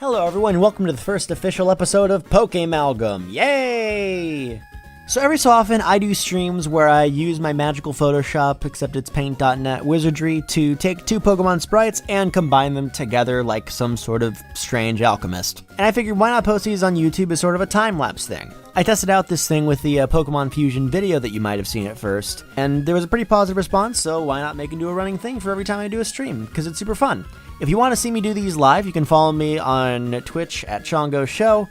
Hello everyone, welcome to the first official episode of Pokemalgam. Yay! So every so often I do streams where I use my magical Photoshop, except it's paint.net wizardry, to take two Pokemon sprites and combine them together like some sort of strange alchemist. And I figured why not post these on YouTube as sort of a time-lapse thing. I tested out this thing with the Pokemon Fusion video that you might have seen at first, and there was a pretty positive response, so why not make it into a running thing for every time I do a stream, because it's super fun. If you want to see me do these live, you can follow me on Twitch at Soggo Show.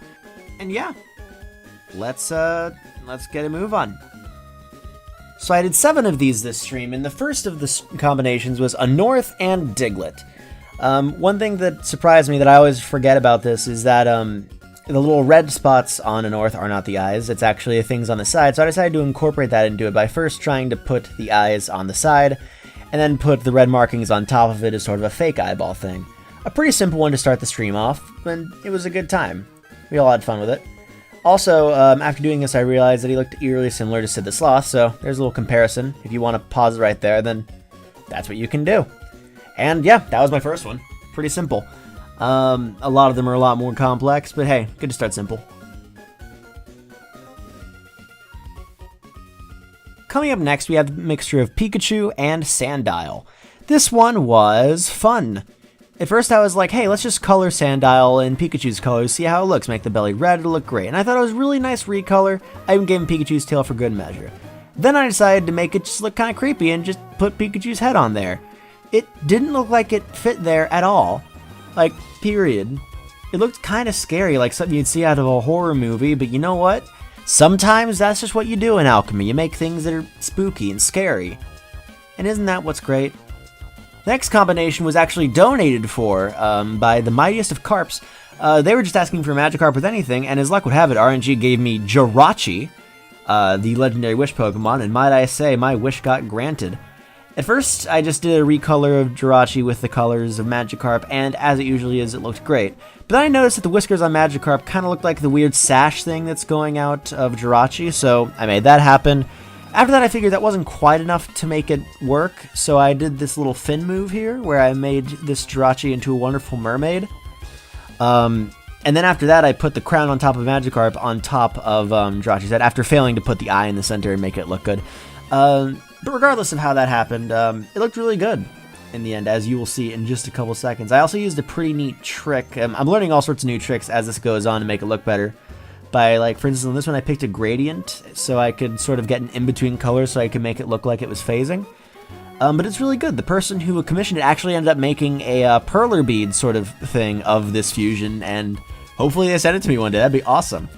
And yeah, let's get a move on. So I did 7 of these this stream, and the first of the combinations was a North and Diglett. One thing that surprised me that I always forget about this is that the little red spots on a North are not the eyes, it's actually the things on the side, so I decided to incorporate that into it by first trying to put the eyes on the side, and then put the red markings on top of it as sort of a fake eyeball thing. A pretty simple one to start the stream off, and it was a good time. We all had fun with it. Also, after doing this I realized that he looked eerily similar to Sid the Sloth, so there's a little comparison. If you want to pause right there, then that's what you can do. And yeah, that was my first one. Pretty simple. A lot of them are a lot more complex, but hey, good to start simple. Coming up next, we have the mixture of Pikachu and Sandile. This one was fun. At first I was like, hey, let's just color Sandile in Pikachu's colors, see how it looks, make the belly red, it'll look great. And I thought it was a really nice recolor. I even gave him Pikachu's tail for good measure. Then I decided to make it just look kind of creepy and just put Pikachu's head on there. It didn't look like it fit there at all. Like, period. It looked kind of scary, like something you'd see out of a horror movie, but you know what? Sometimes that's just what you do in alchemy. You make things that are spooky and scary. And isn't that what's great? The next combination was actually donated for by the mightiest of Carps. They were just asking for a Magikarp with anything, and as luck would have it, RNG gave me Jirachi, the legendary wish Pokemon, and might I say, my wish got granted. At first, I just did a recolor of Jirachi with the colors of Magikarp, and as it usually is, it looked great. But then I noticed that the whiskers on Magikarp kind of looked like the weird sash thing that's going out of Jirachi, so I made that happen. After that, I figured that wasn't quite enough to make it work, so I did this little fin move here, where I made this Jirachi into a wonderful mermaid. And then after that, I put the crown on top of Magikarp on top of Jirachi's head, after failing to put the eye in the center and make it look good. But regardless of how that happened, it looked really good in the end, as you will see in just a couple seconds. I also used a pretty neat trick. I'm learning all sorts of new tricks as this goes on to make it look better. By, like, for instance, on this one I picked a gradient, so I could sort of get an in-between color so I could make it look like it was phasing. But it's really good. The person who commissioned it actually ended up making a perler bead sort of thing of this fusion, and hopefully they send it to me one day. That'd be awesome.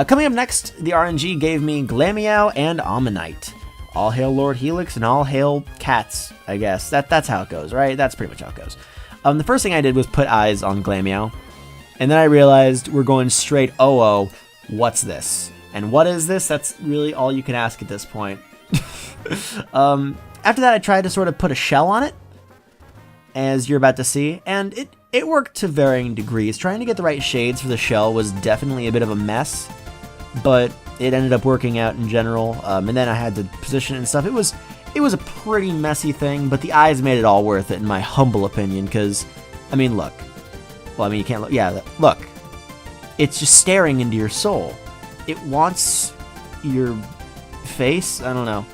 Coming up next, the RNG gave me Glameow and Ammonite. All hail Lord Helix and all hail cats, I guess. That's how it goes, right? That's pretty much how it goes. The first thing I did was put eyes on Glameow, and then I realized we're going straight, oh, what's this? And what is this? That's really all you can ask at this point. After that, I tried to sort of put a shell on it, as you're about to see, and it worked to varying degrees. Trying to get the right shades for the shell was definitely a bit of a mess, but it ended up working out in general, and then I had to position it and stuff. It was a pretty messy thing, but the eyes made it all worth it, in my humble opinion, because, I mean, look. Well, I mean, you can't look. Yeah, look. It's just staring into your soul. It wants your face. I don't know.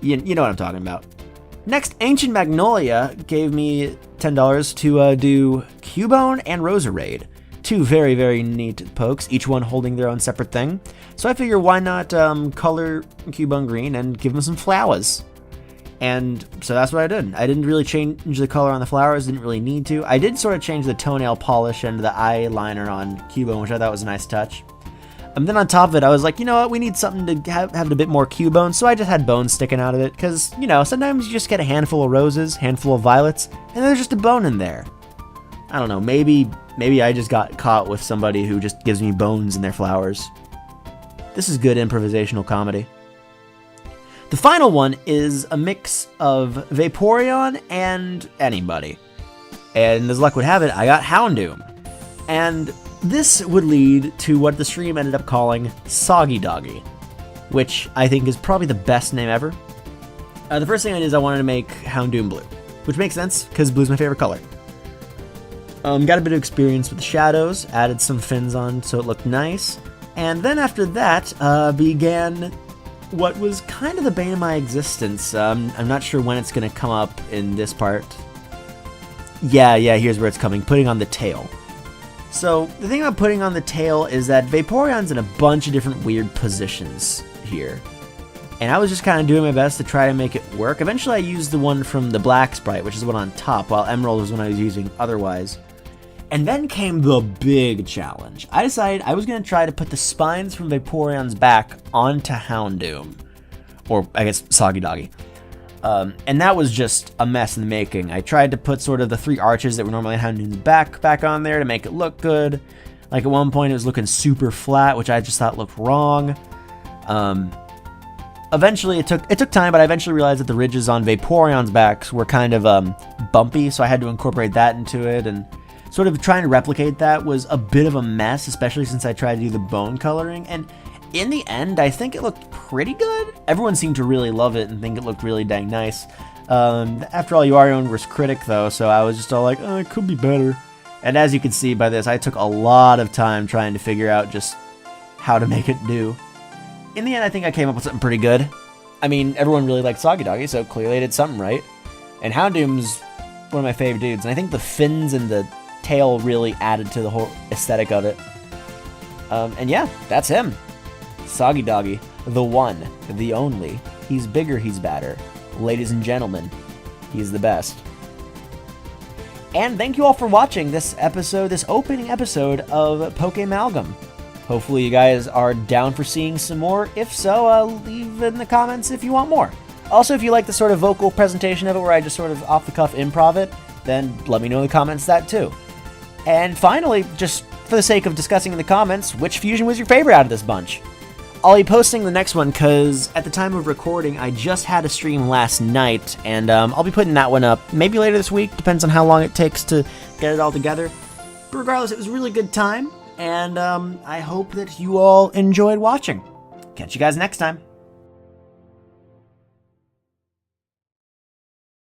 You know what I'm talking about. Next, Ancient Magnolia gave me $10 to do Cubone and Roserade. Two very, very neat pokes, each one holding their own separate thing. So I figure why not color Cubone green and give them some flowers. And so that's what I did. I didn't really change the color on the flowers, didn't really need to. I did sort of change the toenail polish and the eyeliner on Cubone, which I thought was a nice touch. And then on top of it, I was like, you know what, we need something to have a bit more Cubone, so I just had bones sticking out of it, because, you know, sometimes you just get a handful of roses, handful of violets, and there's just a bone in there. I don't know, maybe I just got caught with somebody who just gives me bones in their flowers. This is good improvisational comedy. The final one is a mix of Vaporeon and anybody. And as luck would have it, I got Houndoom. And this would lead to what the stream ended up calling Soggy Doggy, which I think is probably the best name ever. The first thing I did is I wanted to make Houndoom blue, which makes sense, because blue's my favorite color. Got a bit of experience with the shadows, added some fins on so it looked nice. And then after that, began what was kind of the bane of my existence. I'm not sure when it's going to come up in this part. Yeah, here's where it's coming, putting on the tail. So, the thing about putting on the tail is that Vaporeon's in a bunch of different weird positions here. And I was just kind of doing my best to try to make it work. Eventually I used the one from the black sprite, which is the one on top, while Emerald was the one I was using otherwise. And then came the big challenge. I decided I was going to try to put the spines from Vaporeon's back onto Houndoom. Or, I guess, Soggy Doggy. And that was just a mess in the making. I tried to put sort of the 3 arches that were normally on Houndoom's back on there to make it look good. Like at one point it was looking super flat, which I just thought looked wrong. Eventually it took time, but I eventually realized that the ridges on Vaporeon's backs were kind of bumpy, so I had to incorporate that into it, and sort of trying to replicate that was a bit of a mess, especially since I tried to do the bone coloring, and in the end, I think it looked pretty good. Everyone seemed to really love it and think it looked really dang nice. After all, you are your own worst critic, though, so I was just all like, oh, it could be better. And as you can see by this, I took a lot of time trying to figure out just how to make it do. In the end, I think I came up with something pretty good. I mean, everyone really liked Soggy Doggy, so clearly I did something right. And Houndoom's one of my favorite dudes, and I think the fins and the tail really added to the whole aesthetic of it. And yeah, that's him. Soggy Doggy, the one, the only. He's bigger, he's badder. Ladies and gentlemen, he's the best. And thank you all for watching this episode, this opening episode of Pokemalgam. Hopefully you guys are down for seeing some more. If so, leave in the comments if you want more. Also, if you like the sort of vocal presentation of it where I just sort of off-the-cuff improv it, then let me know in the comments that too. And finally, just for the sake of discussing in the comments, which fusion was your favorite out of this bunch? I'll be posting the next one because at the time of recording, I just had a stream last night, and I'll be putting that one up maybe later this week, depends on how long it takes to get it all together. But regardless, it was a really good time, and I hope that you all enjoyed watching. Catch you guys next time.